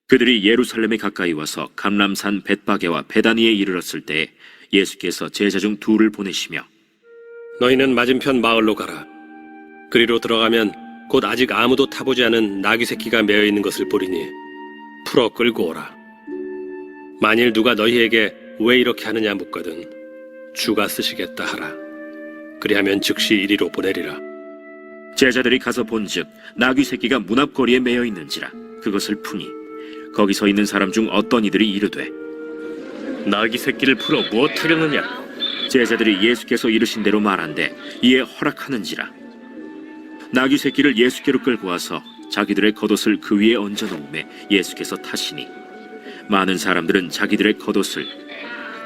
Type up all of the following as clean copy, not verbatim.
그들이 예루살렘에 가까이 와서 감람산 벳바게와 베다니에 이르렀을 때 예수께서 제자 중 둘을 보내시며 너희는 맞은편 마을로 가라. 그리로 들어가면 곧 아직 아무도 타보지 않은 나귀 새끼가 매어 있는 것을 보리니 풀어 끌고 오라. 만일 누가 너희에게 왜 이렇게 하느냐 묻거든 주가 쓰시겠다 하라. 그리하면 즉시 이리로 보내리라. 제자들이 가서 본즉 나귀 새끼가 문 앞거리에 매어 있는지라 그것을 푸니 거기 서 있는 사람 중 어떤 이들이 이르되 나귀 새끼를 풀어 무엇하려느냐? 제자들이 예수께서 이르신 대로 말한대 이에 허락하는지라. 나귀 새끼를 예수께로 끌고 와서 자기들의 겉옷을 그 위에 얹어 놓음에 예수께서 타시니 많은 사람들은 자기들의 겉옷을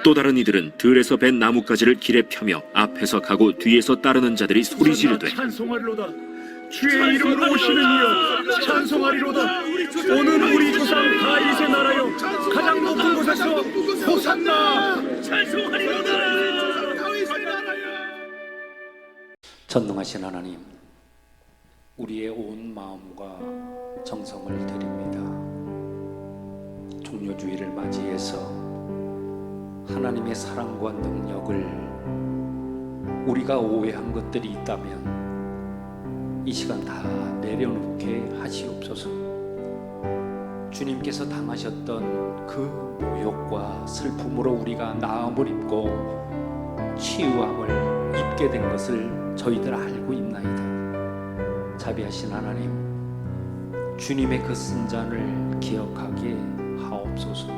또 다른 이들은 들에서 벤 나뭇가지를 길에 펴며 앞에서 가고 뒤에서 따르는 자들이 소리 지르되 찬송하리로다. 주의 이름으로 오시는 이여 찬송하리로다. 오늘 우리 조상 다윗의 나라여 가장 높은 곳에서 호산나. 찬송하리로다. 전능하신 하나님, 우리의 온 마음과 정성을 드립니다. 종료주의를 맞이해서 하나님의 사랑과 능력을 우리가 오해한 것들이 있다면 이 시간 다 내려놓게 하시옵소서. 주님께서 당하셨던 그 모욕과 슬픔으로 우리가 나음을 입고 치유함을 입게 된 것을 저희들 알고 있나이다. 자비하신 하나님, 주님의 그 쓴잔을 기억하게 하옵소서.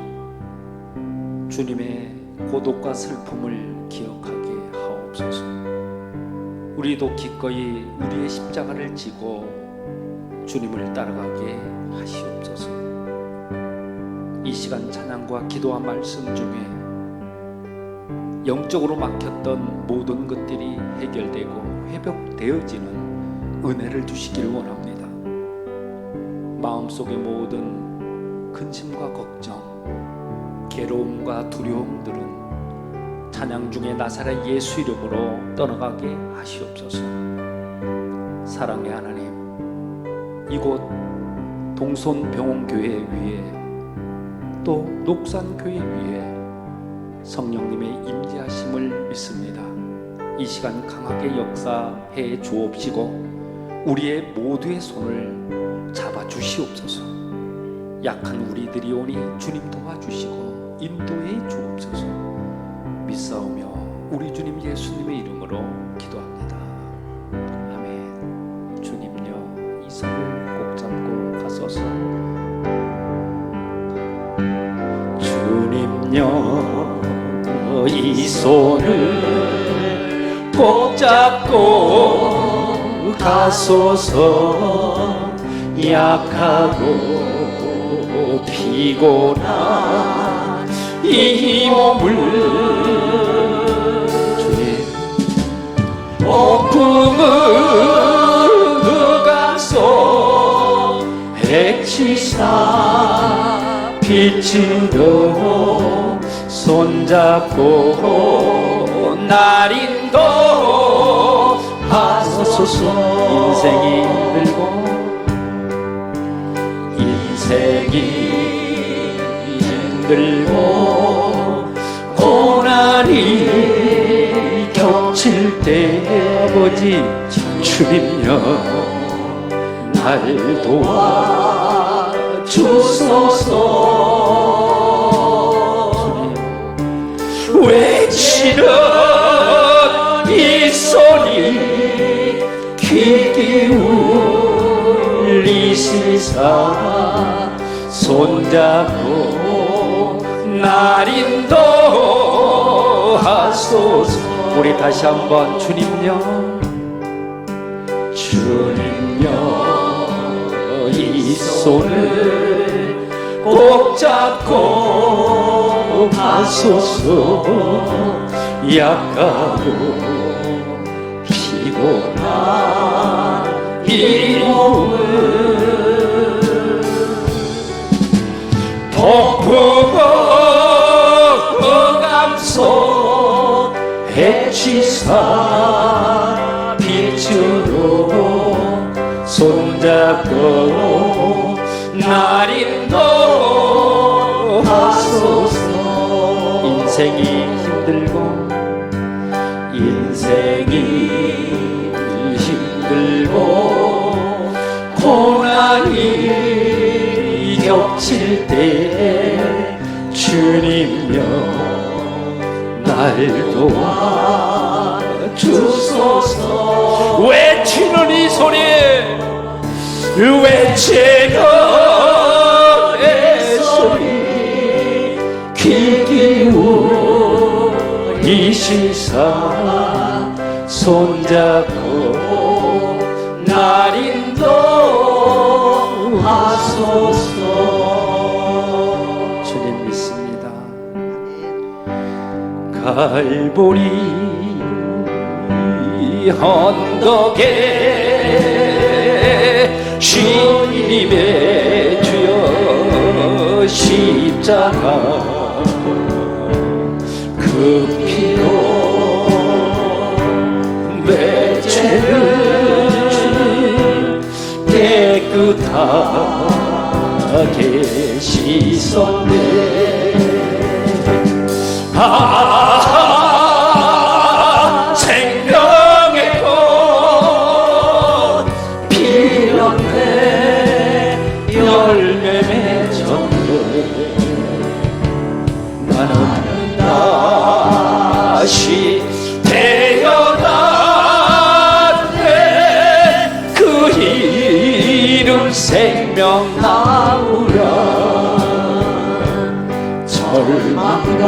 주님의 고독과 슬픔을 기억하게 하옵소서. 우리도 기꺼이 우리의 십자가를 지고 주님을 따라가게 하시옵소서. 이 시간 찬양과 기도와 말씀 중에 영적으로 막혔던 모든 것들이 해결되고 회복되어지는 은혜를 주시기를 원합니다. 마음속의 모든 근심과 걱정, 괴로움과 두려움들은 찬양 중에 나사렛 예수 이름으로 떠나가게 하시옵소서. 사랑의 하나님, 이곳 동손병원교회 위에 또 녹산교회 위에 성령님의 임재하심을 믿습니다. 이 시간 강하게 역사해 주옵시고 우리의 모두의 손을 잡아 주시옵소서. 약한 우리들이 오니 주님 도와주시고 인도해 주옵소서. 믿사오며 우리 주님 예수님의 이름으로 기도합니다. 아멘. 주님요, 이 손을 꼭 잡고 가소서. 주님요, 이 손을 꼭 잡고 가소서. 약하고 피곤한 이 몸을 주님 폭풍을 흑암속 해치사 빛으로 손잡고 날 인도하소서. 인생이 힘들고 힘들고 고난이 겹칠 때 아버지 주님여 날 도와주소서. 주님 외치는 이 소리 귀 기울이시사 손잡고 날 인도하소서. 우리 다시 한번 주님요, 주님요, 이 손을 꼭 잡고 가소서. 약하고 피곤한 이 몸을 폭풍 흑암속 해치사 빛으로 손잡고 날 인도 인생이 힘들고 고난이 겹칠 때 주님여 날 도와주소서. 외치는 이 소리, 외치는 내 소리 귀 기울이시사 손잡고 날 인도하소서. 주님 믿습니다. 갈보리 언덕에 주님의 주여 십자가 그 피로 내 죄를 깨끗하게 씻었네. 생명의 꽃 피었네. 열매 맺었네. 나는 다시 태어났네. 그 이름 생명 나무라. 절망과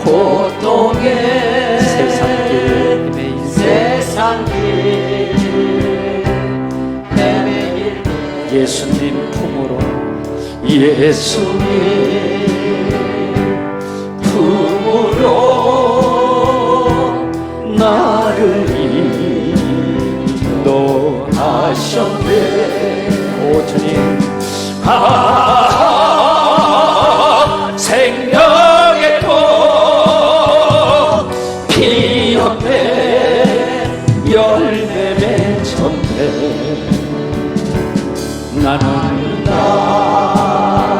고통의 세상길 헤매길 예수님 품으로 예수님 품으로 나를 인도하셨네. 오 주님, 생명의 꽃 피었네. 열매 맺었네. 나는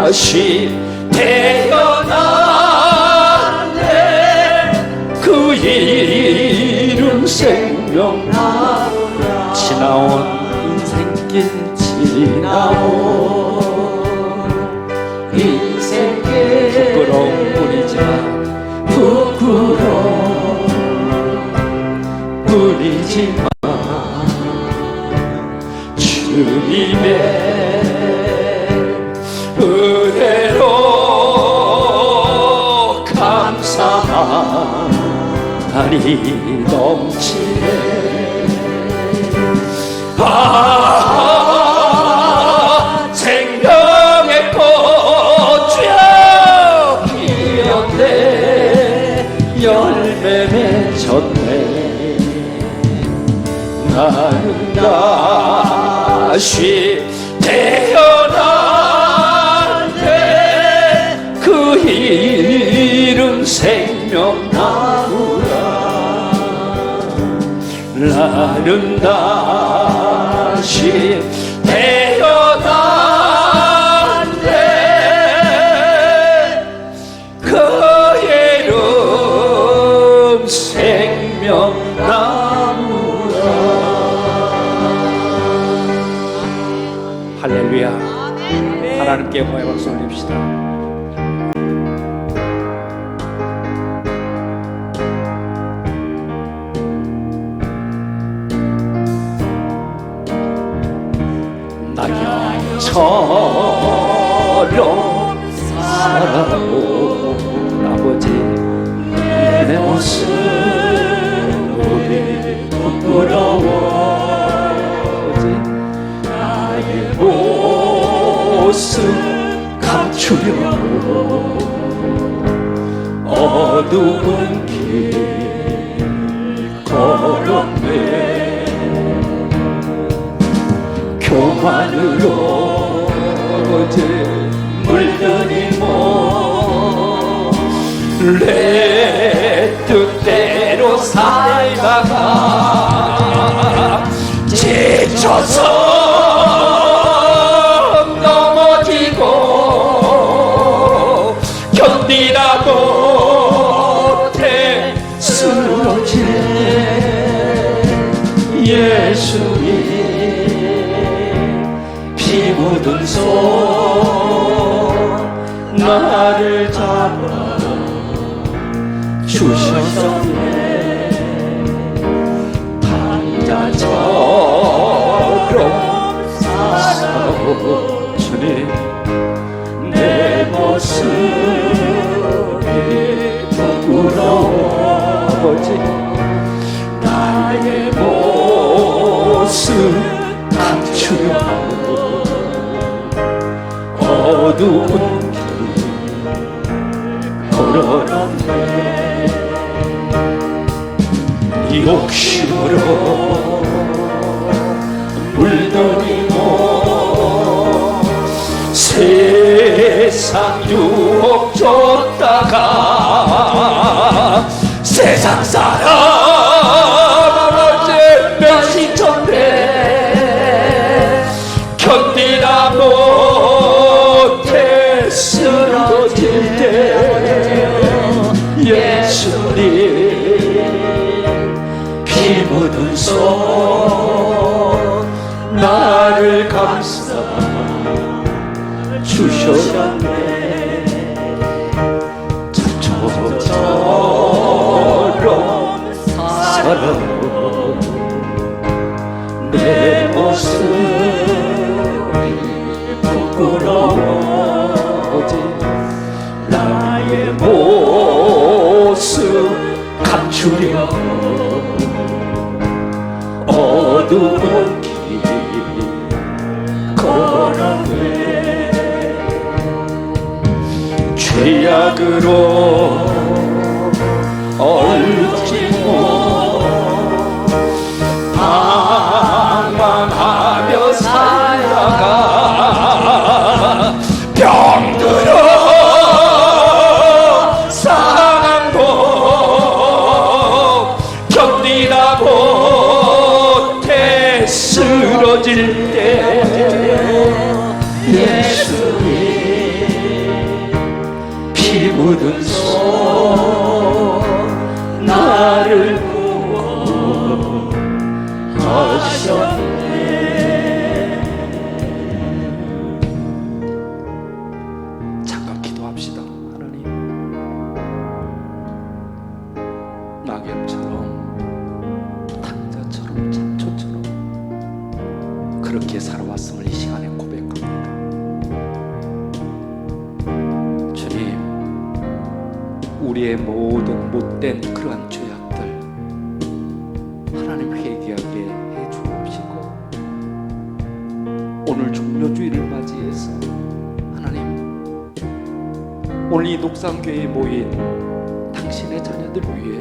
다시 태어났네. 그 이름 생명나무라. 지나온 인생길 지나온 인생길 부끄러움 뿐이지만 부끄러움 뿐이지만 주님의 은혜로 감사하니 넘치네. 생명의 꽃주여 피었네. 열매 맺었네. 나는 다시 태어났네. 그 이름 생명나무라. 나는 다시 태어났네. 그 이름 생명나무라. 할렐루야. 하나님께 영광의 박수 올립시다. 낙엽처럼 살아온 아버지 내 모습이 부끄러워. 나의 모습 감추려고 어두운 길 걸었네. 교만으로 물든 이 몸 내 뜻대로 살다가 지쳐서 넘어지고 견디 견디다 못해 쓰러질 때 예수님 피 묻은 손 나를 잡아 주셨네. 당자처럼 살아오 주님 내 모습이 부끄러워 아버지 나의 모습 감추려 어두운 길 걸어갔네. 네 욕심으로 물들이고 세상 유혹 줬다가 세상 사람 어째 멸시쳤네. 견디다 못해 쓰러질 때 예수님 피 묻은 손 나를 감싸 주셨네. 참초처럼 살아온 내 모습이 부끄러워 오직 나의 모습 감추려 어두운 길 걸어가네. 죄악으로 얼지고 방황하며 살다가 병들어 상한고 견디다 못해 쓰러질 때 예수님 피 묻은 손 나를 구원하셨네. 잠깐 기도합시다. 하나님 낙엽처럼 당자처럼 참초처럼 그렇게 살아왔음을 이 시간에 고백합니다. 주님 우리의 모든 못된 그러한 죄악들 하나님 회개하게 해 주옵시고 오늘 종료주일을 맞이해서 하나님 오늘 이 녹산교회에 모인 당신의 자녀들 위해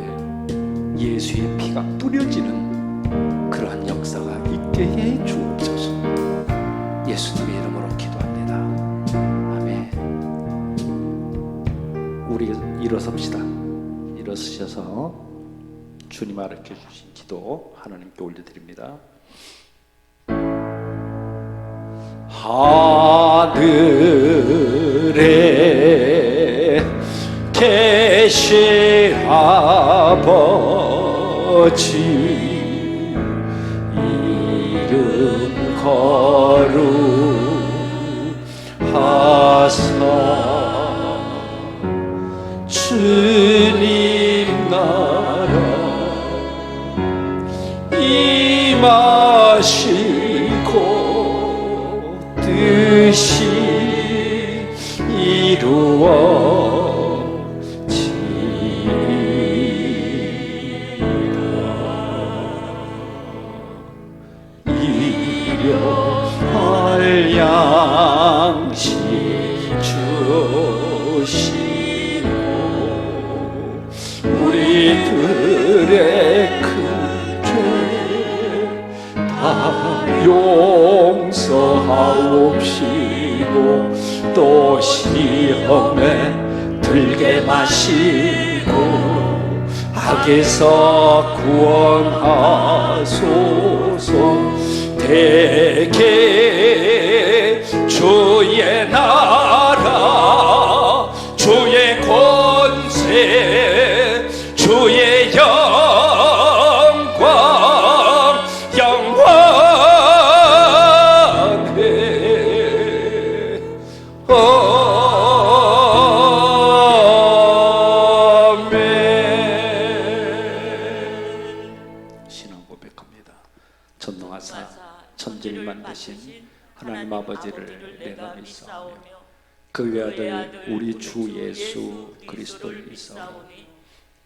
예수의 피가 뿌려지는 그러한 역사가 있게 해 주옵소서. 예수님의 이름으로 기도합니다. 아멘. 우리 일어섭시다. 일어서셔서 주님 가르쳐 주신 기도 하나님께 올려드립니다. 하늘에 계신 아버지 이름 거룩하사 주님 나라 임하시고 뜻이 이루어지리라. 일용할 양식 주시고 우리들의 큰 죄 다 용서하옵시고 또 시험에 들게 마시고 악에서 구원하소서. 대개 주의 나라 주의 권 만드신 하나님 아버지를 내가 믿사오며 그 외아들 우리 주 예수 그리스도를 믿사오니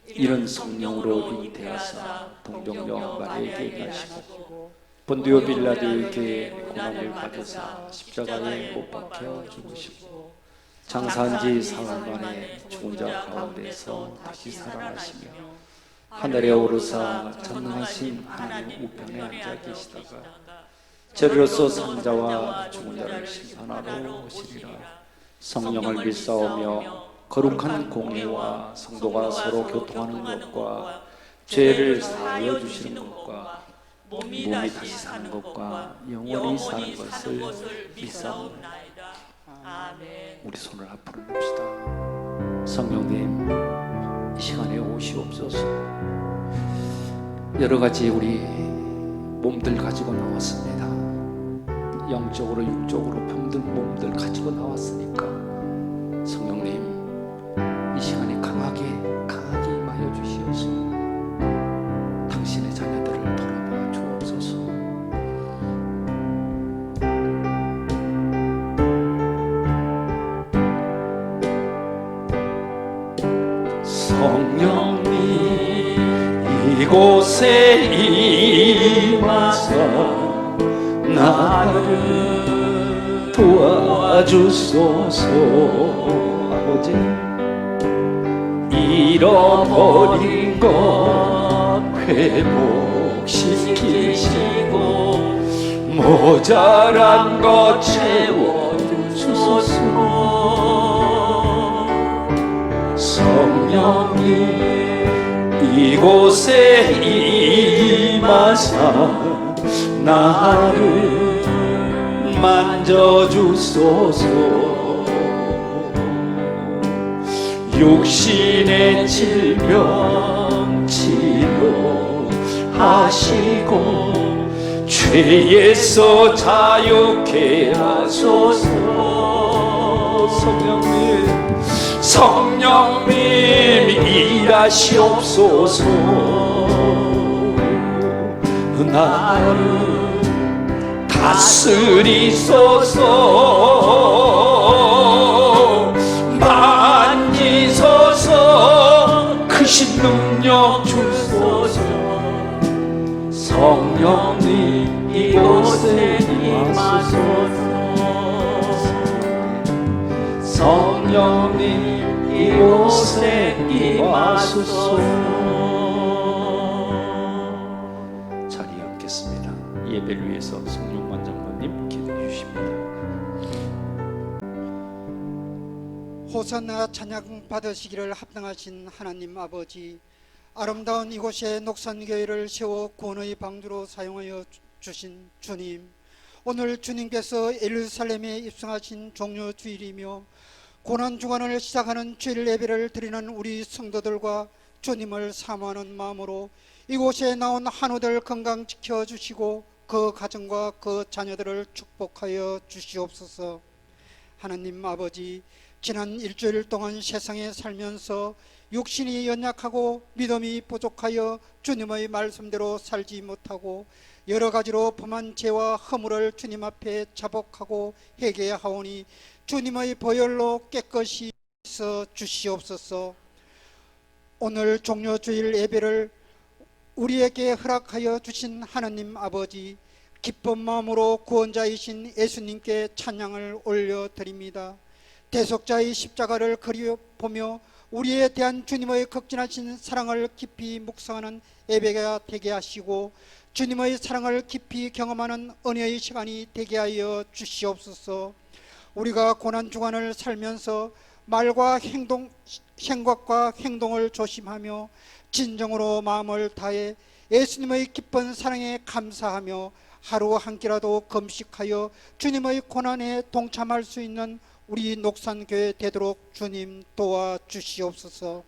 이런 성령으로 잉태하사 동정녀 마리아에게 가시고 본디오 빌라도에게 고난을 받으사 십자가에 못 박혀 죽으시고 장사한 지 사흘 만에 죽은 자 가운데서 다시 살아나시며 하늘에 오르사 전능하신 하나님 우편에 앉아 계시다가 저리로서 산자와 죽은 자를 심판하러 오시리라. 성령을 믿사오며 거룩한 공예와 성도가 서로 교통하는 것과 죄를 사하여 주시는 것과 몸이 다시 사는 것과 영원히 사는 것을 믿사옵나이다. 우리 손을 앞으로 냅시다. 성령님, 이 시간에 오시옵소서. 여러 가지 우리 몸들 가지고 나왔습니다. 영적으로 육적으로 병든 몸들 가지고 나왔으니까 성령님, 이 시간에 강하게 임하여 주시옵소서. 당신의 자녀들을 돌아봐 주옵소서. 성령님, 이곳에 임하사 나를 도와주소서. 아버지, 잃어버린 것 회복시키시고 모자란 것 채워주소서. 성령님, 이곳에 임하사 나를 만져주소서. 육신의 질병 치료하시고 죄에서 자유케 하소서. 성령님 일하시옵소서. 나를 다스리소서. 만지소서. 크신 능력 주소서. 성령님 이곳에 임하소서. 성령님 이곳에 임하소서. 자리에 앉겠습니다. 예배를 위해서 성령관 장로님 기도해 주십니다. 호산나 찬양 받으시기를 합당하신 하나님 아버지, 아름다운 이곳에 녹산교회를 세워 구원의 방주로 사용하여 주신 주님, 오늘 주님께서 예루살렘에 입성하신 종려 주일이며 고난주간을 시작하는 주일 예배를 드리는 우리 성도들과 주님을 사모하는 마음으로 이곳에 나온 한우들 건강 지켜주시고 그 가정과 그 자녀들을 축복하여 주시옵소서. 하나님 아버지, 지난 일주일 동안 세상에 살면서 육신이 연약하고 믿음이 부족하여 주님의 말씀대로 살지 못하고 여러 가지로 범한 죄와 허물을 주님 앞에 자복하고 회개하오니 주님의 보혈로 깨끗이 씻어 주시옵소서. 오늘 종료주일 예배를 우리에게 허락하여 주신 하나님 아버지, 기쁜 마음으로 구원자이신 예수님께 찬양을 올려드립니다. 대속자의 십자가를 그려보며 우리에 대한 주님의 극진하신 사랑을 깊이 묵상하는 예배가 되게 하시고 주님의 사랑을 깊이 경험하는 은혜의 시간이 되게 하여 주시옵소서. 우리가 고난주간을 살면서 말과 생각과 행동을 조심하며 진정으로 마음을 다해 예수님의 기쁜 사랑에 감사하며 하루 한 끼라도 금식하여 주님의 고난에 동참할 수 있는 우리 녹산교회 되도록 주님 도와주시옵소서.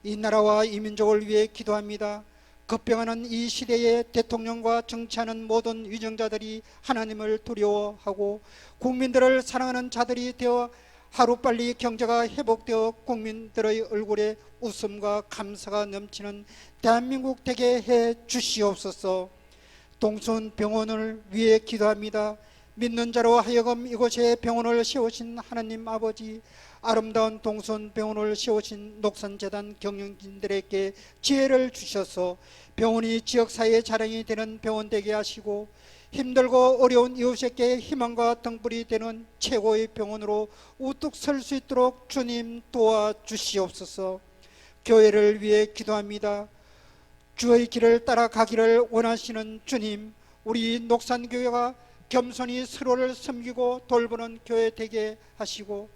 이 나라와 이 민족을 위해 기도합니다. 급변하는 이 시대에 대통령과 정치하는 모든 위정자들이 하나님을 두려워하고 국민들을 사랑하는 자들이 되어 하루빨리 경제가 회복되어 국민들의 얼굴에 웃음과 감사가 넘치는 대한민국 되게 해 주시옵소서. 동순병원을 위해 기도합니다. 믿는 자로 하여금 이곳에 병원을 세우신 하나님 아버지, 아름다운 동순병원을 세우신 녹선재단 경영진들에게 지혜를 주셔서 병원이 지역사회의 자랑이 되는 병원 되게 하시고, 힘들고 어려운 이웃에게 희망과 등불이 되는 최고의 병원으로 우뚝 설 수 있도록 주님 도와주시옵소서. 교회를 위해 기도합니다. 주의 길을 따라가기를 원하시는 주님, 우리 녹산교회가 겸손히 서로를 섬기고 돌보는 교회 되게 하시고,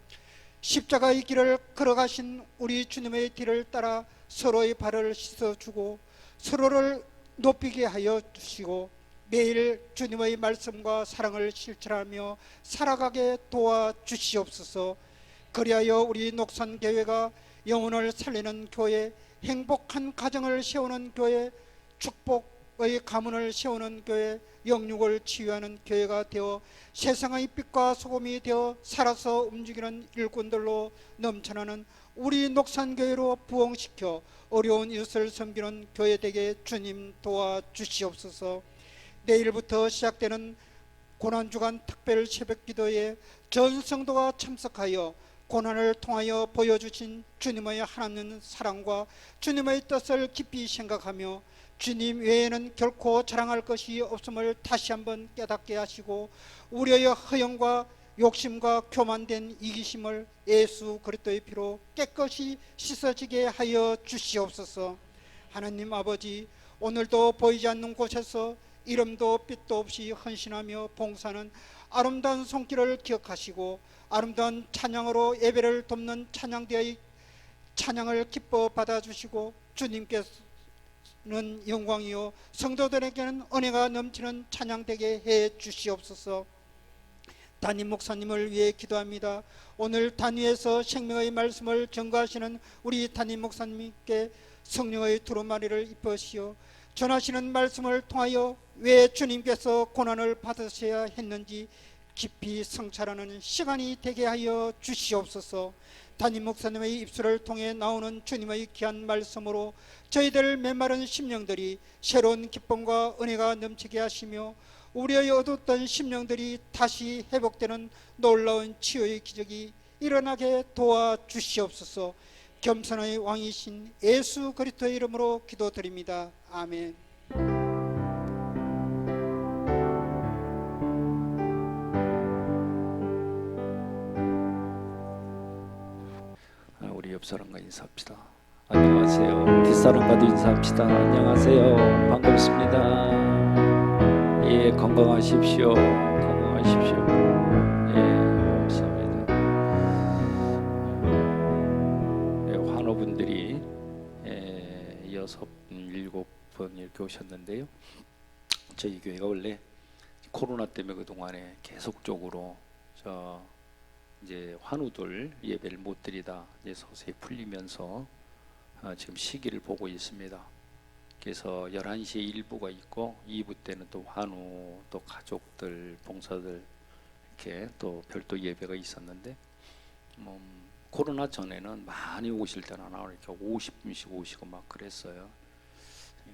십자가의 길을 걸어가신 우리 주님의 뒤를 따라 서로의 발을 씻어주고 서로를 높이게 하여 주시고, 매일 주님의 말씀과 사랑을 실천하며 살아가게 도와주시옵소서. 그리하여 우리 녹산교회가 영혼을 살리는 교회, 행복한 가정을 세우는 교회, 축복의 가문을 세우는 교회, 영육을 치유하는 교회가 되어 세상의 빛과 소금이 되어 살아서 움직이는 일꾼들로 넘쳐나는 우리 녹산교회로 부흥시켜 어려운 이웃을 섬기는 교회 되게 주님 도와주시옵소서. 내일부터 시작되는 고난주간 특별 새벽기도에 전 성도가 참석하여 고난을 통하여 보여주신 주님의 하나님 사랑과 주님의 뜻을 깊이 생각하며 주님 외에는 결코 자랑할 것이 없음을 다시 한번 깨닫게 하시고, 우리의 허영과 욕심과 교만된 이기심을 예수 그리스도의 피로 깨끗이 씻어지게 하여 주시옵소서. 하나님 아버지, 오늘도 보이지 않는 곳에서 이름도 빛도 없이 헌신하며 봉사하는 아름다운 손길을 기억하시고, 아름다운 찬양으로 예배를 돕는 찬양대의 찬양을 기뻐 받아주시고, 주님께서는 영광이요 성도들에게는 은혜가 넘치는 찬양되게 해 주시옵소서. 담임 목사님을 위해 기도합니다. 오늘 단위에서 생명의 말씀을 전가하시는 우리 담임 목사님께 성령의 두루마리를 입으시어 전하시는 말씀을 통하여 왜 주님께서 고난을 받으셔야 했는지 깊이 성찰하는 시간이 되게 하여 주시옵소서. 담임 목사님의 입술을 통해 나오는 주님의 귀한 말씀으로 저희들 메마른 심령들이 새로운 기쁨과 은혜가 넘치게 하시며, 우리의 어두웠던 심령들이 다시 회복되는 놀라운 치유의 기적이 일어나게 도와주시옵소서. 겸손의 왕이신 예수 그리스도의 이름으로 기도드립니다. 아멘. 우리 옆 사람과 인사합시다. 안녕하세요. 뒷사람과도 인사합시다. 안녕하세요. 반갑습니다. 예, 건강하십시오. 건강하십시오. 예, 감사합니다. 예, 환우분들이 6분, 7분 이렇게 오셨는데요. 저희 교회가 원래 코로나 때문에 그동안에 계속적으로 이제 환우들 예배를 못 드리다 이제 서서히 풀리면서 지금 시기를 보고 있습니다. 그래서 11시에 1부가 있고 2부 때는 또 환우 또 가족들 봉사들 이렇게 또 별도 예배가 있었는데, 코로나 전에는 많이 오실 때는 이렇게 50분씩 오시고 막 그랬어요.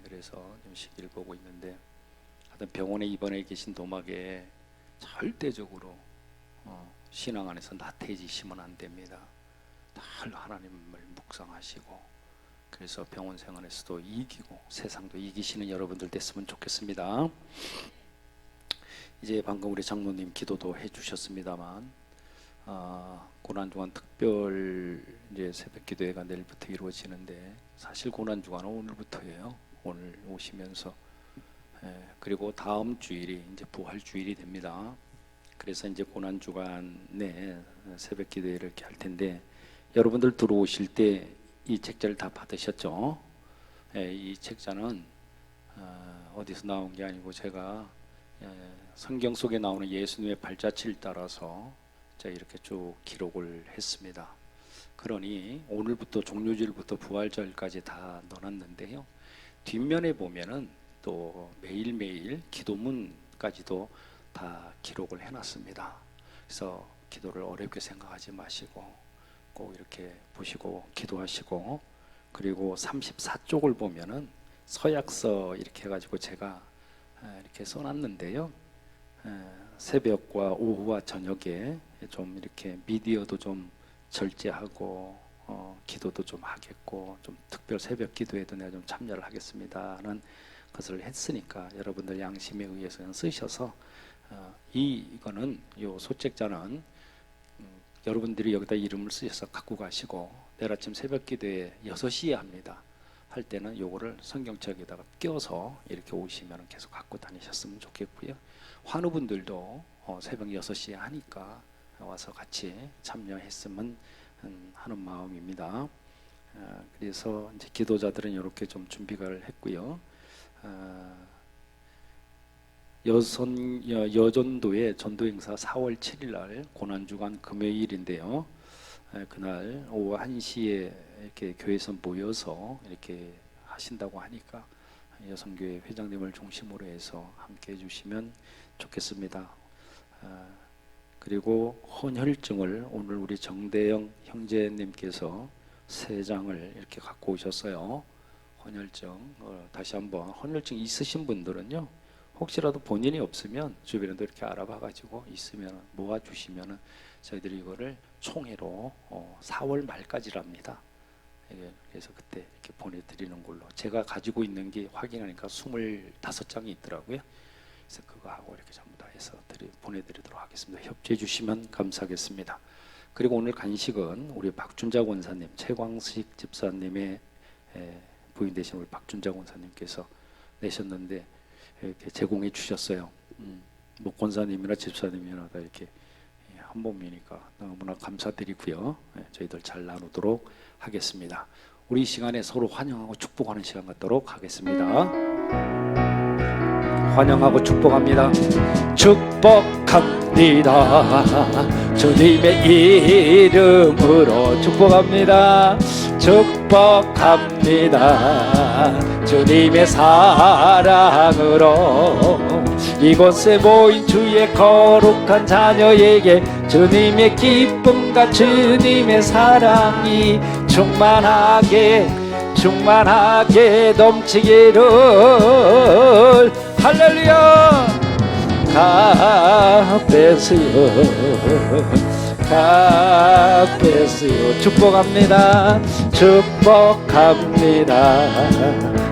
그래서 지금 시기를 보고 있는데, 하여튼 병원에 입원해 계신 도막에 절대적으로 신앙 안에서 나태해지시면 안 됩니다. 늘 하나님을 묵상하시고, 그래서 병원 생활에서도 이기고 세상도 이기시는 여러분들 됐으면 좋겠습니다. 이제 방금 우리 장로님 기도도 해주셨습니다만, 고난주간 특별 이제 새벽기도회가 내일부터 이루어지는데, 사실 고난주간은 오늘부터예요. 오늘 오시면서 그리고 다음 주일이 이제 부활주일이 됩니다. 그래서 이제 고난주간에 새벽기도회를 이렇게 할 텐데, 여러분들 들어오실 때 이 책자를 다 받으셨죠? 이 책자는 어디서 나온 게 아니고 제가 성경 속에 나오는 예수님의 발자취를 따라서 제가 이렇게 쭉 기록을 했습니다. 그러니 오늘부터 종료주일부터 부활절까지 다 넣어놨는데요. 뒷면에 보면은 또 매일매일 기도문까지도 다 기록을 해놨습니다. 그래서 기도를 어렵게 생각하지 마시고 꼭 이렇게 보시고 기도하시고, 그리고 34쪽을 보면은 서약서 이렇게 해가지고 제가 이렇게 써놨는데요. 새벽과 오후와 저녁에 좀 이렇게 미디어도 좀 절제하고 기도도 좀 하겠고 좀 특별 새벽 기도에도 내가 좀 참여를 하겠습니다는 것을 했으니까 여러분들 양심에 의해서 쓰셔서 이거는 요 소책자는 여러분들이 여기다 이름을 쓰셔서 갖고 가시고 내일 아침 새벽 기도에 6시에 합니다. 할 때는 요거를 성경책에다가 껴서 이렇게 오시면 계속 갖고 다니셨으면 좋겠고요. 환우분들도 새벽 6시에 하니까 와서 같이 참여했으면 하는 마음입니다. 그래서 이제 기도자들은 이렇게 좀 준비가 했고요. 여전도의 전도 행사 4월 7일 날 고난주간 금요일인데요. 그날 오후 1시에 이렇게 교회에서 모여서 이렇게 하신다고 하니까 여성교회 회장님을 중심으로 해서 함께 해주시면 좋겠습니다. 그리고 헌혈증을 오늘 우리 정대영 형제님께서 3장을 이렇게 갖고 오셨어요. 헌혈증 다시 한번 헌혈증 있으신 분들은요, 혹시라도 본인이 없으면 주변에도 이렇게 알아봐 가지고 있으면 모아 주시면은 저희들이 이거를 총회로 4월 말까지랍니다. 그래서 그때 이렇게 보내드리는 걸로. 제가 가지고 있는 게 확인하니까 25장이 있더라고요. 그래서 그거 하고 이렇게 전부 다 해서 보내드리도록 하겠습니다. 협조해 주시면 감사하겠습니다. 그리고 오늘 간식은 우리 박준자 권사님, 최광식 집사님의 부인 되신 우리 박준자 권사님께서 내셨는데 이렇게 제공해 주셨어요. 뭐 권사님이나 집사님이나 다 이렇게 한 몸이니까 너무나 감사드리고요. 저희들 잘 나누도록 하겠습니다. 우리 이 시간에 서로 환영하고 축복하는 시간 갖도록 하겠습니다. 환영하고 축복합니다. 축복합니다. 주님의 이름으로 축복합니다. 축복합니다. 주님의 사랑으로 이곳에 모인 주의 거룩한 자녀에게 주님의 기쁨과 주님의 사랑이 충만하게 넘치기를. 할렐루야. 갚으시오 축복합니다. 축복합니다.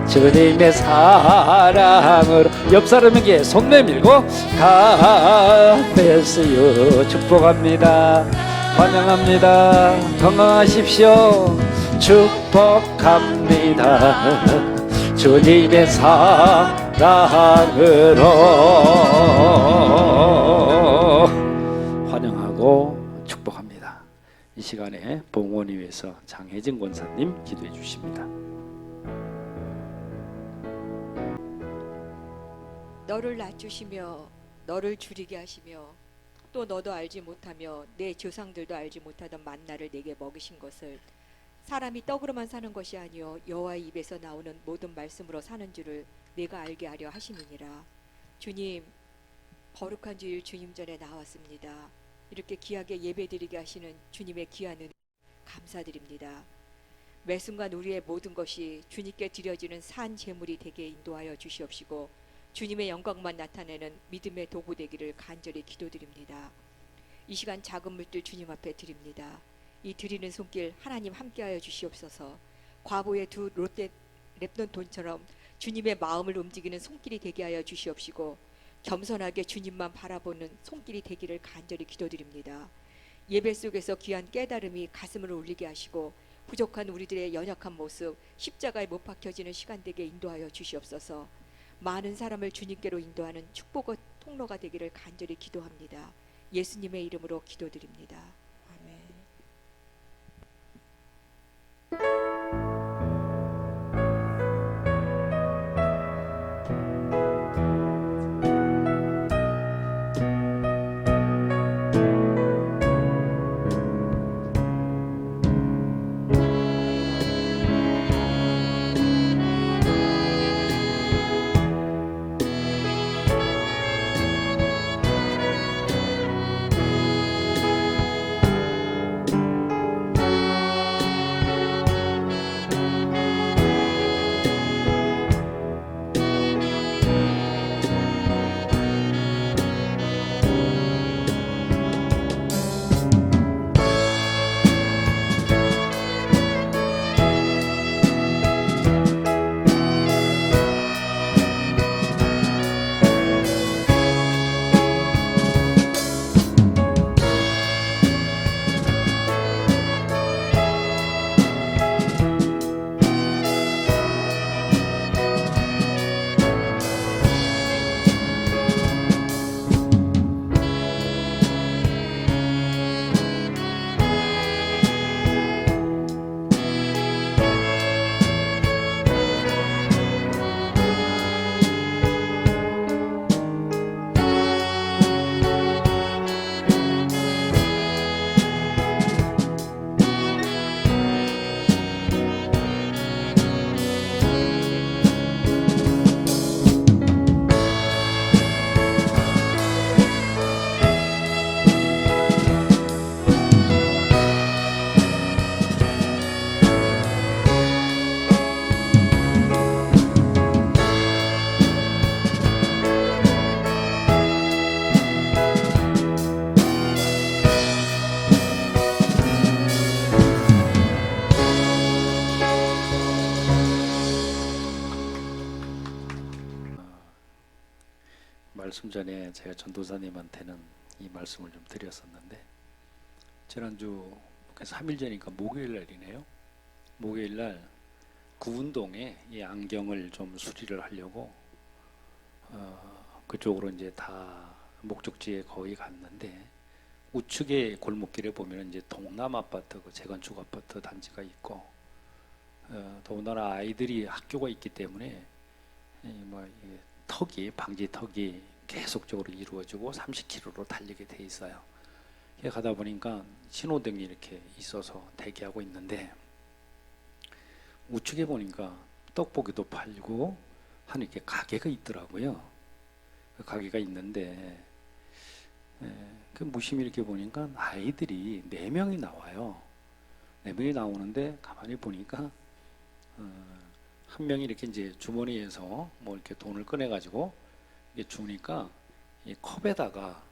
주님의 사랑으로. 옆 사람에게 손 내밀고 갚으시오 축복합니다. 환영합니다. 건강하십시오. 축복합니다. 주님의 사랑으로. 환영하고 축복합니다. 이 시간에 봉헌을 위해서 장혜진 권사님 기도해 주십니다. 너를 낮추시며 너를 줄이게 하시며 또 너도 알지 못하며 내 조상들도 알지 못하던 만나를 내게 먹이신 것을 사람이 떡으로만 사는 것이 아니요 여호와의 입에서 나오는 모든 말씀으로 사는 줄을 내가 알게 하려 하심이니라. 주님, 거룩한 주일 주님 전에 나왔습니다. 이렇게 귀하게 예배드리게 하시는 주님의 귀한 은혜 감사드립니다. 매 순간 우리의 모든 것이 주님께 드려지는 산 제물이 되게 인도하여 주시옵시고 주님의 영광만 나타내는 믿음의 도구 되기를 간절히 기도드립니다. 이 시간 작은 물들 주님 앞에 드립니다. 이 드리는 손길 하나님 함께하여 주시옵소서. 과보의 두 롯데 랩돈 돈처럼 주님의 마음을 움직이는 손길이 되게 하여 주시옵시고 겸손하게 주님만 바라보는 손길이 되기를 간절히 기도드립니다. 예배 속에서 귀한 깨달음이 가슴을 울리게 하시고 부족한 우리들의 연약한 모습 십자가에 못 박혀지는 시간 되게 인도하여 주시옵소서. 많은 사람을 주님께로 인도하는 축복의 통로가 되기를 간절히 기도합니다. 예수님의 이름으로 기도드립니다. 아멘. 말씀 전에 제가 전도사님한테는 이 말씀을 좀 드렸었는데 지난주 3일 전이니까 목요일 날이네요. 목요일 날 구운동에 이 안경을 좀 수리를 하려고 그쪽으로 이제 다 목적지에 거의 갔는데 우측에 골목길에 보면 이제 동남 아파트 그 재건축 아파트 단지가 있고 더군다나 아이들이 학교가 있기 때문에 이게 턱이 방지 턱이 계속적으로 이루어지고 30km로 달리게 돼 있어요. 가다 보니까 신호등이 이렇게 있어서 대기하고 있는데 우측에 보니까 떡볶이도 팔고 하는 이렇게 가게가 있더라고요. 그 가게가 있는데 그 무심히 이렇게 보니까 아이들이 4명이 나와요. 4명이 나오는데 가만히 보니까 한 명이 이렇게 이제 주머니에서 뭐 이렇게 돈을 꺼내 가지고 이게 주니까 이 컵에다가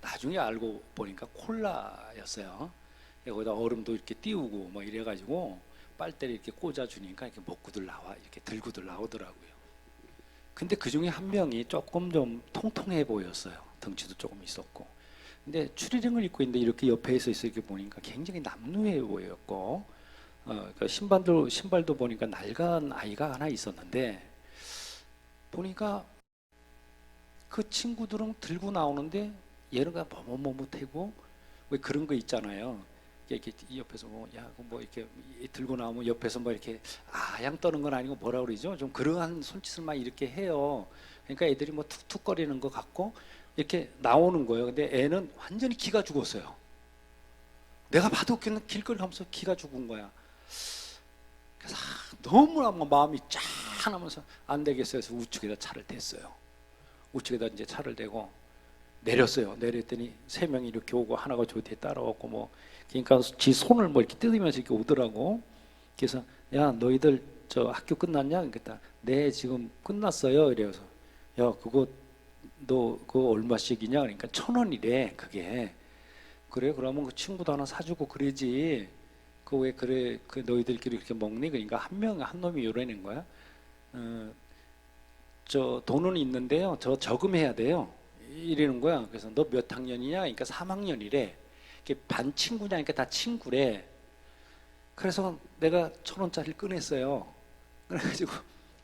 나중에 알고 보니까 콜라였어요. 거기다 얼음도 이렇게 띄우고 뭐 이래 가지고 빨대를 이렇게 꽂아 주니까 이렇게 먹고들 나와 이렇게 들고들 나오더라고요. 근데 그 중에 한 명이 조금 좀 통통해 보였어요. 덩치도 조금 있었고. 근데 추리닝을 입고 있는데 이렇게 옆에서 이렇게 보니까 굉장히 남루해 보였고, 그 신발도 보니까 낡은 아이가 하나 있었는데 보니까 그 친구들은 들고 나오는데 얘는 그냥 머뭇머뭇하고 왜 그런 거 있잖아요. 이렇게 옆에서 뭐 이렇게 들고 나오면 옆에서 뭐 이렇게 아양 떠는 건 아니고 뭐라 그러죠? 좀 그러한 손짓을 막 이렇게 해요. 그러니까 애들이 뭐 툭툭거리는 것 같고 이렇게 나오는 거예요. 근데 애는 완전히 기가 죽었어요. 내가 봐도 길거리 가면서 기가 죽은 거야. 그래서 너무나 마음이 짠하면서 안 되겠어요. 그래서 우측에다 차를 댔어요. 우측에다 이제 차를 대고 내렸어요. 내렸더니 3명이 이렇게 오고 하나가 저 뒤에 따라왔고 뭐 그러니까 지 손을 뭐 이렇게 뜯으면서 이렇게 오더라고. 그래서 야 너희들 저 학교 끝났냐? 그러니까 네 지금 끝났어요. 이래서 야 그거 너 그거 얼마씩이냐? 그러니까 1,000원이래 그게. 그래 그러면 그 친구도 하나 사주고 그러지. 그 왜 그래 그 너희들끼리 이렇게 먹니? 그러니까 한 놈이 요래낸 거야. 저 돈은 있는데요. 저 저금해야 돼요. 이러는 거야. 그래서 너 몇 학년이냐? 그러니까 3학년이래. 반 친구냐니까 다 친구래. 그래서 내가 1,000원짜리를 꺼냈어요. 그래가지고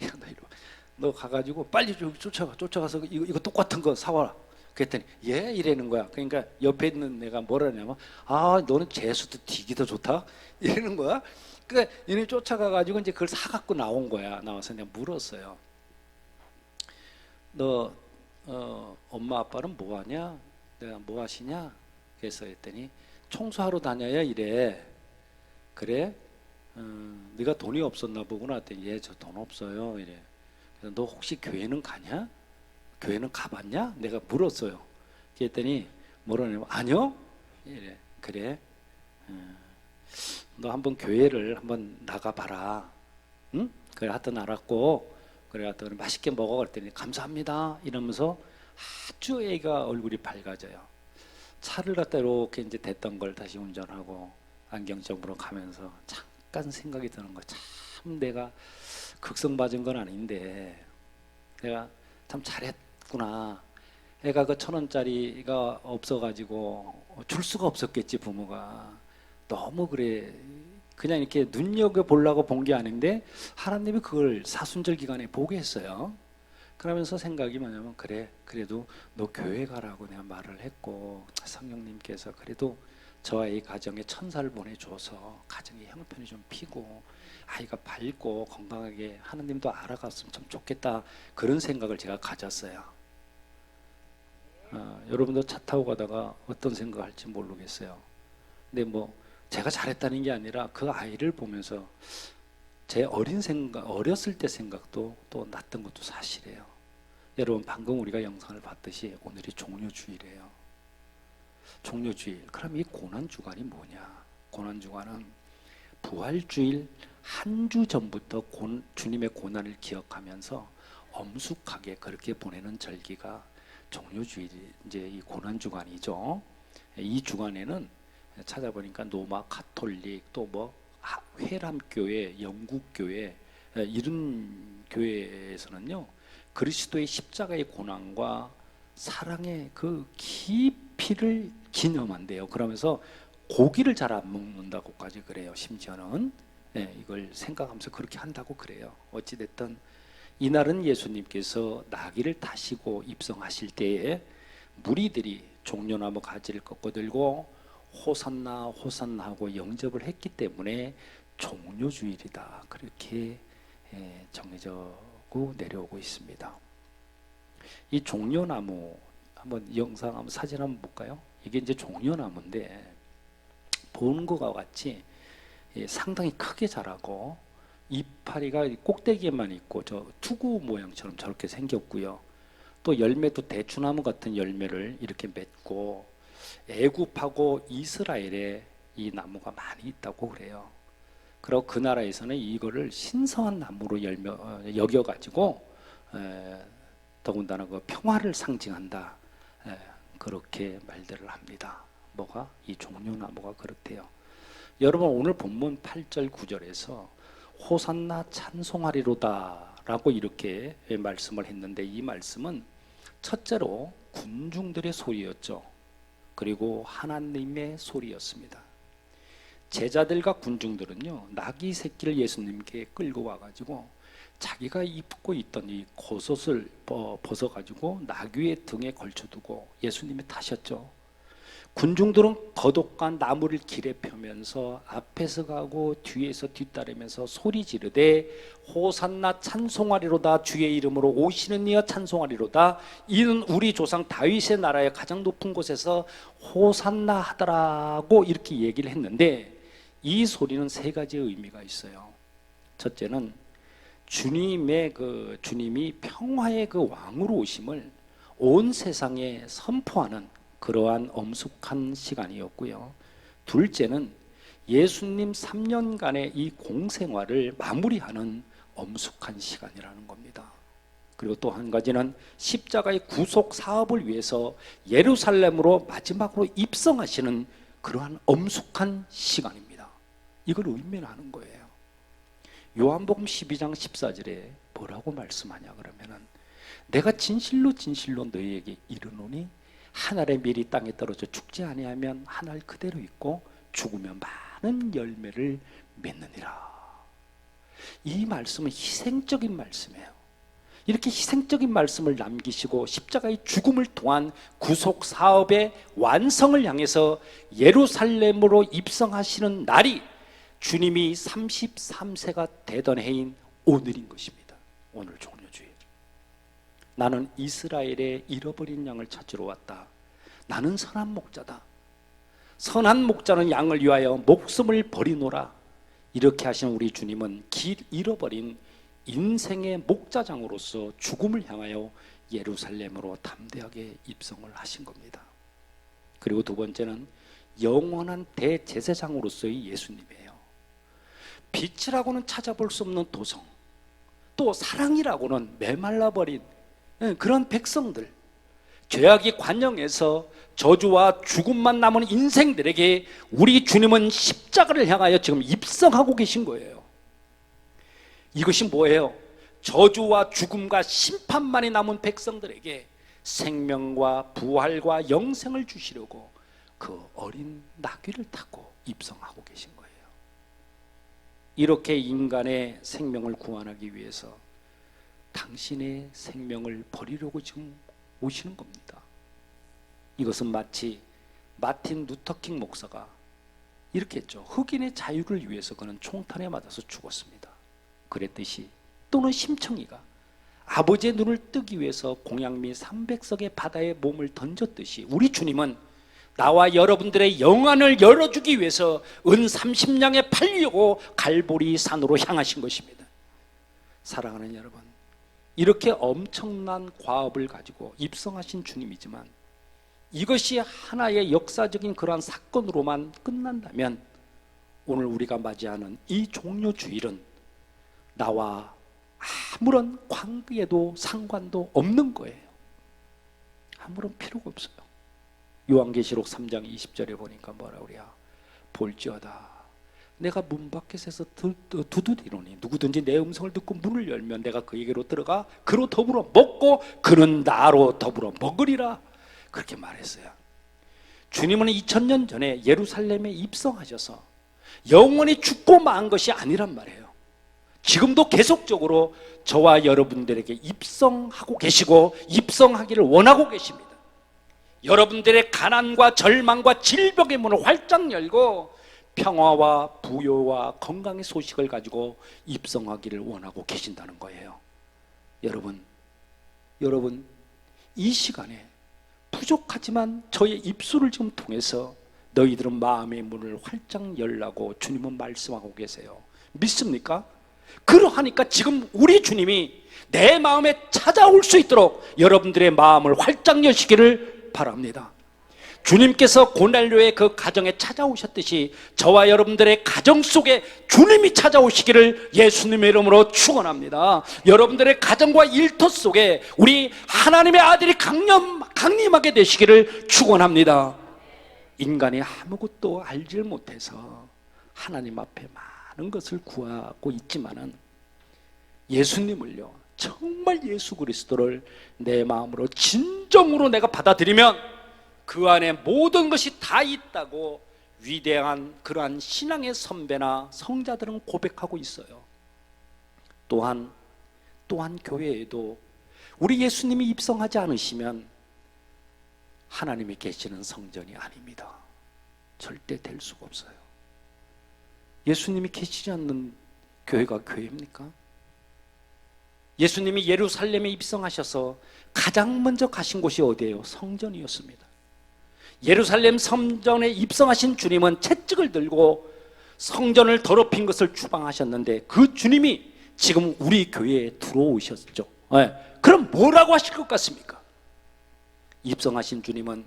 야 너 이리 와. 너 가가지고 빨리 좀 쫓아가서 이거 똑같은 거 사와라. 그랬더니 예 이래는 거야. 그러니까 옆에 있는 내가 뭐라냐면 아 너는 재수도 되기도 좋다 이러는 거야. 그러니까 얘네 쫓아가가지고 이제 그걸 사갖고 나온 거야. 나와서 내가 물었어요. 너 엄마 아빠는 뭐 하냐? 내가 뭐 하시냐? 그래서 했더니 청소하러 다녀야 이래. 그래? 네가 돈이 없었나 보구나. 했더니 예, 저 돈 없어요. 이래. 그래서 너 혹시 교회는 가냐? 교회는 가봤냐? 내가 물었어요. 그랬더니 뭐라냐면 아니요. 이래. 그래. 너 한번 교회를 한번 나가봐라. 응? 그래 하여튼 알았고 그래 하여튼 맛있게 먹어. 그랬더니 감사합니다. 이러면서 아주 애가 얼굴이 밝아져요. 차를 갖다 이렇게 이제 댔던 걸 다시 운전하고 안경점으로 가면서 잠깐 생각이 드는 거. 참 내가 극성맞은 건 아닌데 내가 참 잘했구나. 애가 그 1,000원짜리가 없어가지고 줄 수가 없었겠지 부모가. 너무 그래. 그냥 이렇게 눈여겨보려고 본 게 아닌데 하나님이 그걸 사순절 기간에 보게 했어요. 그러면서 생각이 뭐냐면 그래 그래도 너 교회 가라고 내가 말을 했고 성령님께서 그래도 저 아이 가정에 천사를 보내줘서 가정의 형편이 좀 피고 아이가 밝고 건강하게 하나님도 알아갔으면 참 좋겠다. 그런 생각을 제가 가졌어요. 여러분도 차 타고 가다가 어떤 생각할지 모르겠어요. 근데 뭐 제가 잘했다는 게 아니라 그 아이를 보면서 제 어렸을 때 생각도 또 났던 것도 사실이에요. 여러분 방금 우리가 영상을 봤듯이 오늘이 종료주일이에요. 종료주일. 그럼 이 고난주간이 뭐냐? 고난주간은 부활주일 한 주 전부터 주님의 고난을 기억하면서 엄숙하게 그렇게 보내는 절기가 종료주일이 이제 이 고난주간이죠. 이 주간에는 찾아보니까 로마 가톨릭 또 뭐 회람교회, 영국교회 이런 교회에서는요 그리스도의 십자가의 고난과 사랑의 그 깊이를 기념한대요. 그러면서 고기를 잘 안 먹는다고까지 그래요. 심지어는 이걸 생각하면서 그렇게 한다고 그래요. 어찌됐든 이날은 예수님께서 나귀를 타시고 입성하실 때에 무리들이 종려나무 가지를 꺾어 들고 호산나 호산나 하고 영접을 했기 때문에 종려주일이다, 그렇게 정해지고 내려오고 있습니다. 이 종려나무 한번 영상 한번 사진 한번 볼까요? 이게 이제 종려나무인데 보는 것과 같이 상당히 크게 자라고 이파리가 꼭대기에만 있고 저 투구 모양처럼 저렇게 생겼고요. 또 열매도 대추나무 같은 열매를 이렇게 맺고 애굽하고 이스라엘에 이 나무가 많이 있다고 그래요. 그리고 그 나라에서는 이거를 신성한 나무로 여겨가지고 더군다나 그 평화를 상징한다, 그렇게 말들을 합니다. 뭐가? 이 종려나무가 그렇대요. 여러분 오늘 본문 8절 9절에서 호산나 찬송하리로다 라고 이렇게 말씀을 했는데, 이 말씀은 첫째로 군중들의 소리였죠. 그리고 하나님의 소리였습니다. 제자들과 군중들은요, 나귀 새끼를 예수님께 끌고 와가지고 자기가 입고 있던 이 겉옷을 벗어가지고 나귀의 등에 걸쳐두고 예수님이 타셨죠. 군중들은 거독한 나무를 길에 펴면서 앞에서 가고 뒤에서 뒤따르면서 소리 지르되 호산나 찬송하리로다, 주의 이름으로 오시는 이여 찬송하리로다, 이는 우리 조상 다윗의 나라의 가장 높은 곳에서 호산나 하더라고 이렇게 얘기를 했는데, 이 소리는 세 가지의 의미가 있어요. 첫째는 주님이 평화의 그 왕으로 오심을 온 세상에 선포하는 그러한 엄숙한 시간이었고요. 둘째는 예수님 3년간의 이 공생활을 마무리하는 엄숙한 시간이라는 겁니다. 그리고 또 한 가지는 십자가의 구속 사업을 위해서 예루살렘으로 마지막으로 입성하시는 그러한 엄숙한 시간입니다. 이걸 의미하는 거예요. 요한복음 12장 14절에 뭐라고 말씀하냐 그러면은, 내가 진실로 진실로 너희에게 이르노니 한 알의 밀이 땅에 떨어져 죽지 아니하면 한 알 그대로 있고 죽으면 많은 열매를 맺느니라. 이 말씀은 희생적인 말씀이에요. 이렇게 희생적인 말씀을 남기시고 십자가의 죽음을 통한 구속 사업의 완성을 향해서 예루살렘으로 입성하시는 날이 주님이 33세가 되던 해인 오늘인 것입니다. 오늘 종려주일. 나는 이스라엘의 잃어버린 양을 찾으러 왔다. 나는 선한 목자다. 선한 목자는 양을 위하여 목숨을 버리노라. 이렇게 하신 우리 주님은 길 잃어버린 인생의 목자장으로서 죽음을 향하여 예루살렘으로 담대하게 입성을 하신 겁니다. 그리고 두 번째는 영원한 대제사장으로서의 예수님이에요. 빛이라고는 찾아볼 수 없는 도성, 또 사랑이라고는 메말라버린 그런 백성들, 죄악이 관영해서 저주와 죽음만 남은 인생들에게 우리 주님은 십자가를 향하여 지금 입성하고 계신 거예요. 이것이 뭐예요? 저주와 죽음과 심판만이 남은 백성들에게 생명과 부활과 영생을 주시려고 그 어린 나귀를 타고 입성하고 계신 거예요. 이렇게 인간의 생명을 구원하기 위해서 당신의 생명을 버리려고 지금 오시는 겁니다. 이것은 마치 마틴 루터킹 목사가 이렇게 했죠. 흑인의 자유를 위해서 그는 총탄에 맞아서 죽었습니다. 그랬듯이, 또는 심청이가 아버지의 눈을 뜨기 위해서 공양미 300석의 바다에 몸을 던졌듯이 우리 주님은 나와 여러분들의 영안을 열어주기 위해서 은 30냥에 팔려고 갈보리 산으로 향하신 것입니다. 사랑하는 여러분, 이렇게 엄청난 과업을 가지고 입성하신 주님이지만 이것이 하나의 역사적인 그러한 사건으로만 끝난다면 오늘 우리가 맞이하는 이 종려주일은 나와 아무런 관계도 상관도 없는 거예요. 아무런 필요가 없어요. 요한계시록 3장 20절에 보니까 뭐라 그래요? 볼지어다 내가 문 밖에서 두드리노니 누구든지 내 음성을 듣고 문을 열면 내가 그에게로 들어가 그로 더불어 먹고 그는 나로 더불어 먹으리라. 그렇게 말했어요. 주님은 2000년 전에 예루살렘에 입성하셔서 영원히 죽고 만 것이 아니란 말이에요. 지금도 계속적으로 저와 여러분들에게 입성하고 계시고 입성하기를 원하고 계십니다. 여러분들의 가난과 절망과 질병의 문을 활짝 열고 평화와 부요와 건강의 소식을 가지고 입성하기를 원하고 계신다는 거예요. 여러분 이 시간에 부족하지만 저의 입술을 지금 통해서 너희들은 마음의 문을 활짝 열라고 주님은 말씀하고 계세요. 믿습니까? 그러하니까 지금 우리 주님이 내 마음에 찾아올 수 있도록 여러분들의 마음을 활짝 여시기를 바랍니다. 주님께서 고넬료의 그 가정에 찾아오셨듯이 저와 여러분들의 가정 속에 주님이 찾아오시기를 예수님의 이름으로 축원합니다. 여러분들의 가정과 일터 속에 우리 하나님의 아들이 강림하게 되시기를 축원합니다. 인간이 아무것도 알질 못해서 하나님 앞에 많은 것을 구하고 있지만은 예수님을요, 정말 예수 그리스도를 내 마음으로 진정으로 내가 받아들이면 그 안에 모든 것이 다 있다고 위대한 그러한 신앙의 선배나 성자들은 고백하고 있어요. 또한 교회에도 우리 예수님이 입성하지 않으시면 하나님이 계시는 성전이 아닙니다. 절대 될 수가 없어요. 예수님이 계시지 않는 교회가 교회입니까? 예수님이 예루살렘에 입성하셔서 가장 먼저 가신 곳이 어디예요? 성전이었습니다. 예루살렘 성전에 입성하신 주님은 채찍을 들고 성전을 더럽힌 것을 추방하셨는데 그 주님이 지금 우리 교회에 들어오셨죠. 그럼 뭐라고 하실 것 같습니까? 입성하신 주님은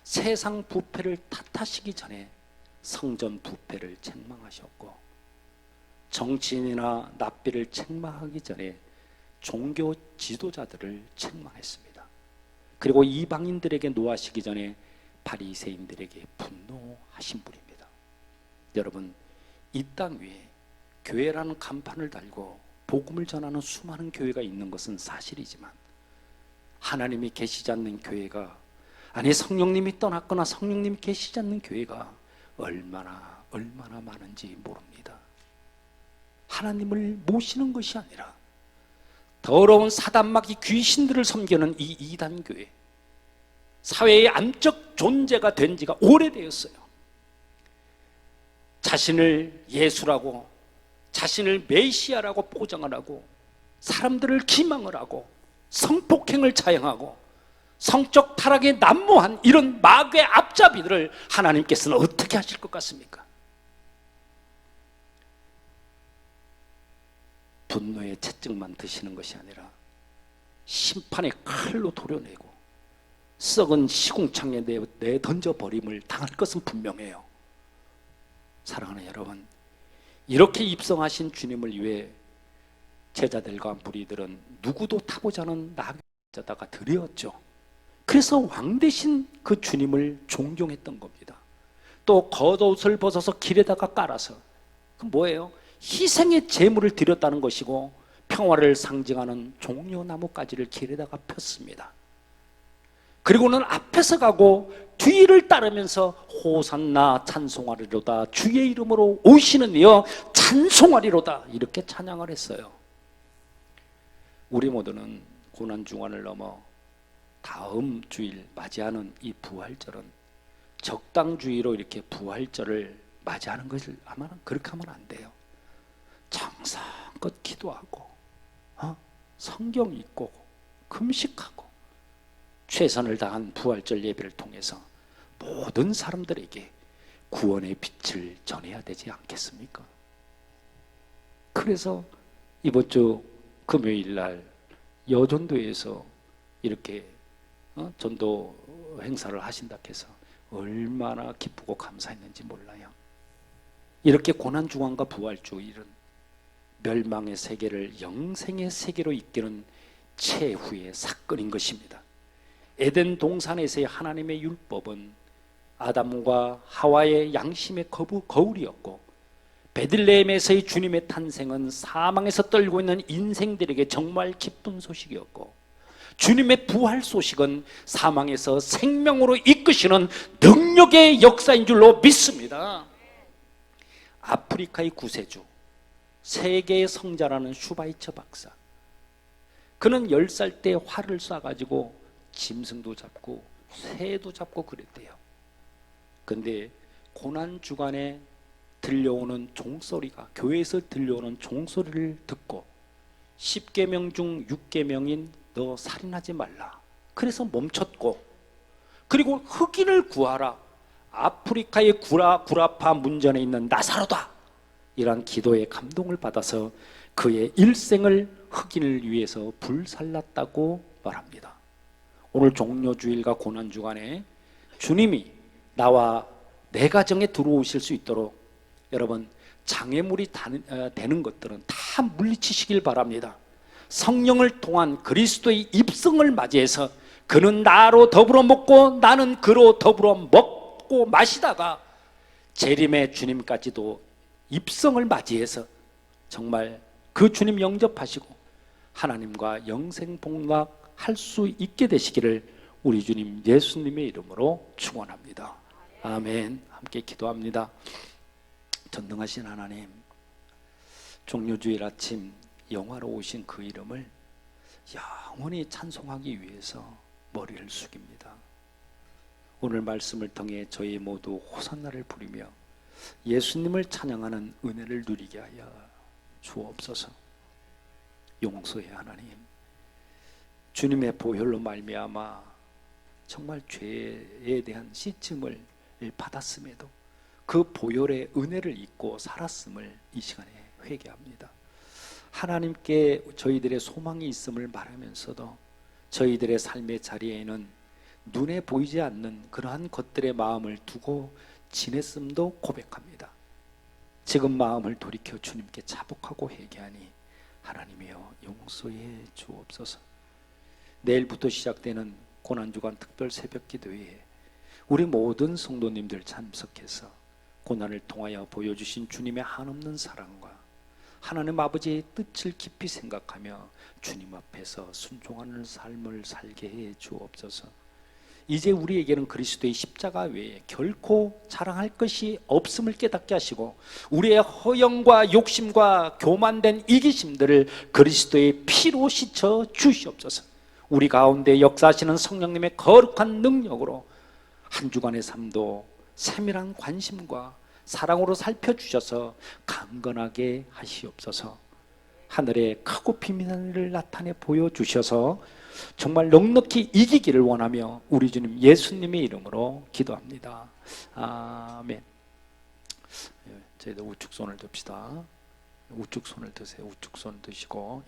세상 부패를 탓하시기 전에 성전 부패를 책망하셨고, 정치인이나 납비를 책망하기 전에 종교 지도자들을 책망했습니다. 그리고 이방인들에게 노하시기 전에 바리새인들에게 분노하신 분입니다. 여러분, 이 땅 위에 교회라는 간판을 달고 복음을 전하는 수많은 교회가 있는 것은 사실이지만 하나님이 계시지 않는 교회가, 아니 성령님이 떠났거나 성령님이 계시지 않는 교회가 얼마나 많은지 모릅니다. 하나님을 모시는 것이 아니라 더러운 사단마귀 귀신들을 섬기는 이 이단교회, 사회의 암적 존재가 된 지가 오래되었어요. 자신을 예수라고, 자신을 메시아라고 포장을 하고 사람들을 기망을 하고 성폭행을 자행하고 성적 타락에 난무한 이런 마귀의 앞잡이들을 하나님께서는 어떻게 하실 것 같습니까? 분노의 채찍만 드시는 것이 아니라 심판의 칼로 도려내고 썩은 시궁창에 내 던져버림을 당할 것은 분명해요. 사랑하는 여러분, 이렇게 입성하신 주님을 위해 제자들과 무리들은 누구도 타보지 않은 나귀에다가 드렸죠. 그래서 왕 대신 그 주님을 존경했던 겁니다. 또 겉옷을 벗어서 길에다가 깔아서, 그 뭐예요? 희생의 제물을 드렸다는 것이고 평화를 상징하는 종려나무가지를 길에다가 폈습니다. 그리고는 앞에서 가고 뒤를 따르면서 호산나 찬송하리로다, 주의 이름으로 오시는 이여 찬송하리로다, 이렇게 찬양을 했어요. 우리 모두는 고난중환을 넘어 다음 주일 맞이하는 이 부활절은 적당주의로 이렇게 부활절을 맞이하는 것을 아마 그렇게 하면 안 돼요. 정성껏 기도하고 성경 읽고 금식하고 최선을 다한 부활절 예배를 통해서 모든 사람들에게 구원의 빛을 전해야 되지 않겠습니까? 그래서 이번 주 금요일 날 여전도에서 이렇게 전도 행사를 하신다 해서 얼마나 기쁘고 감사했는지 몰라요. 이렇게 고난중환과 부활주일은 멸망의 세계를 영생의 세계로 이끄는 최후의 사건인 것입니다. 에덴 동산에서의 하나님의 율법은 아담과 하와의 양심의 거울이었고, 베들레헴에서의 주님의 탄생은 사망에서 떨고 있는 인생들에게 정말 기쁜 소식이었고, 주님의 부활 소식은 사망에서 생명으로 이끄시는 능력의 역사인 줄로 믿습니다. 아프리카의 구세주, 세계의 성자라는 슈바이처 박사, 그는 10살 때 활을 쏴가지고 짐승도 잡고 새도 잡고 그랬대요. 근데 고난주간에 들려오는 종소리가, 교회에서 들려오는 종소리를 듣고 10계명 중 6계명인 너 살인하지 말라, 그래서 멈췄고, 그리고 흑인을 구하라, 아프리카의 구라파 문전에 있는 나사로다, 이러한 기도에 감동을 받아서 그의 일생을 흑인을 위해서 불살랐다고 말합니다. 오늘 종료주일과 고난주간에 주님이 나와 내 가정에 들어오실 수 있도록 여러분 장애물이 되는 것들은 다 물리치시길 바랍니다. 성령을 통한 그리스도의 입성을 맞이해서 그는 나로 더불어 먹고 나는 그로 더불어 먹고 마시다가 재림의 주님까지도 입성을 맞이해서 정말 그 주님 영접하시고 하나님과 영생복락할 수 있게 되시기를 우리 주님 예수님의 이름으로 축원합니다. 아멘. 함께 기도합니다. 전능하신 하나님, 종료주일 아침 영화로우신 그 이름을 영원히 찬송하기 위해서 머리를 숙입니다. 오늘 말씀을 통해 저희 모두 호산나를 부리며 예수님을 찬양하는 은혜를 누리게 하여 주옵소서. 용서해 하나님, 주님의 보혈로 말미암아 정말 죄에 대한 씻음을 받았음에도 그 보혈의 은혜를 잊고 살았음을 이 시간에 회개합니다. 하나님께 저희들의 소망이 있음을 말하면서도 저희들의 삶의 자리에는 눈에 보이지 않는 그러한 것들의 마음을 두고 지냈음도 고백합니다. 지금 마음을 돌이켜 주님께 자복하고 회개하니 하나님이여 용서해 주옵소서. 내일부터 시작되는 고난주간 특별 새벽 기도회에 우리 모든 성도님들 참석해서 고난을 통하여 보여주신 주님의 한없는 사랑과 하나님 아버지의 뜻을 깊이 생각하며 주님 앞에서 순종하는 삶을 살게 해 주옵소서. 이제 우리에게는 그리스도의 십자가 외에 결코 자랑할 것이 없음을 깨닫게 하시고 우리의 허영과 욕심과 교만된 이기심들을 그리스도의 피로 씻어 주시옵소서. 우리 가운데 역사하시는 성령님의 거룩한 능력으로 한 주간의 삶도 세밀한 관심과 사랑으로 살펴주셔서 강건하게 하시옵소서. 하늘에 크고 비밀한 하늘을 나타내 보여주셔서 정말 넉넉히 이기기를 원하며 우리 주님 예수님의 이름으로 기도합니다. 아멘. 저희도 우측 손을 듭시다. 우측 손을 드세요. 우측 손을 드시고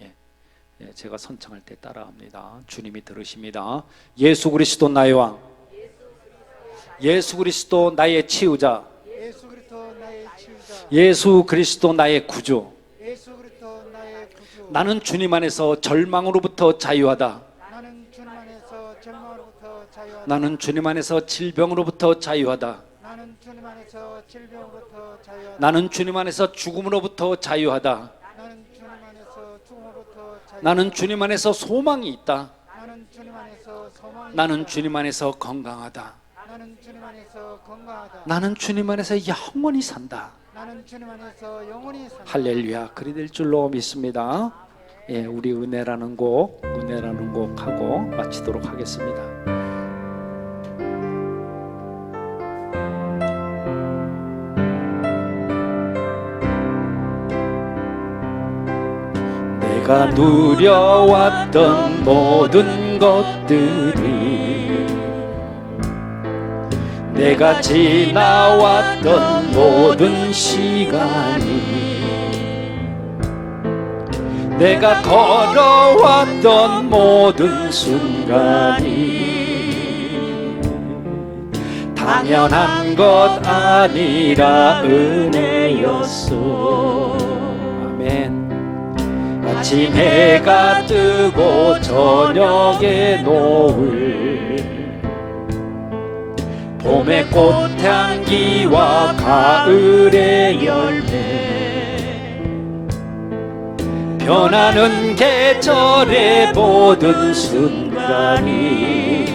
제가 선창할 때 따라합니다. 주님이 들으십니다. 예수 그리스도 나의 왕, 예수 그리스도 나의 치유자, 예수 그리스도 나의 구주. 나는 주님 안에서 절망으로부터 자유하다. 나는 주님 안에서 질병으로부터 자유하다. 나는 주님 안에서 죽음으로부터 자유하다. 나는 주님 안에서 소망이 있다. 나는 주님 안에서 건강하다. 나는 주님 안에서 영원히 산다. 할렐루야. 그리 될 줄로 믿습니다. 우리 은혜라는 곡 하고 마치도록 하겠습니다. 내가 누려왔던 모든 것들이, 내가 지나왔던 모든 시간이, 내가 걸어왔던 모든 순간이 당연한 것 아니라 은혜였소. 아멘. 아침 해가 뜨고 저녁에 노을, 봄의 꽃향기와 가을의 열매, 변하는 계절의 모든 순간이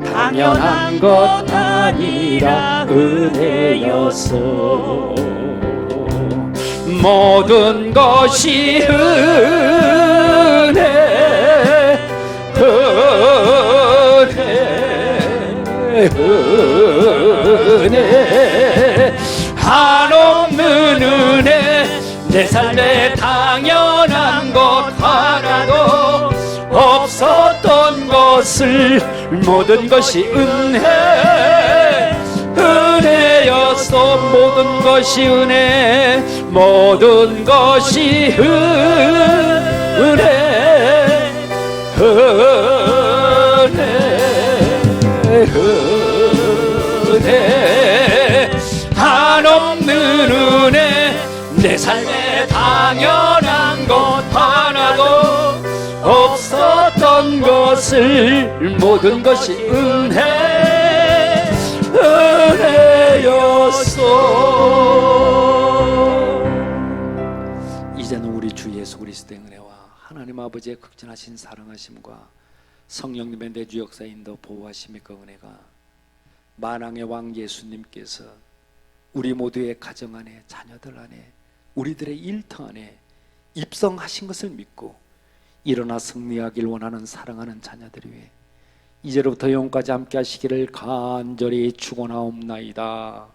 당연한 것 아니라 은혜여서 모든 것이 은혜 한없는 은혜 내 삶에 당연한 것 하나도 없었던 것을 모든 것이 은혜여서 모든 것이 은혜 모든 것이 은혜 한없는 은혜 내 삶에 당연한 것 하나도 없었던 것을 모든 것이 은혜였소. 이제는 우리 주 예수 그리스도의 은혜와 하나님 아버지의 극진하신 사랑하심과 성령님의 내주 역사 인도 보호하심의 그 은혜가 만왕의 왕 예수님께서 우리 모두의 가정 안에 자녀들 안에 우리들의 일터 안에 입성하신 것을 믿고 일어나 승리하길 원하는 사랑하는 자녀들 위해 이제로부터 영까지 함께 하시기를 간절히 축원하옵나이다.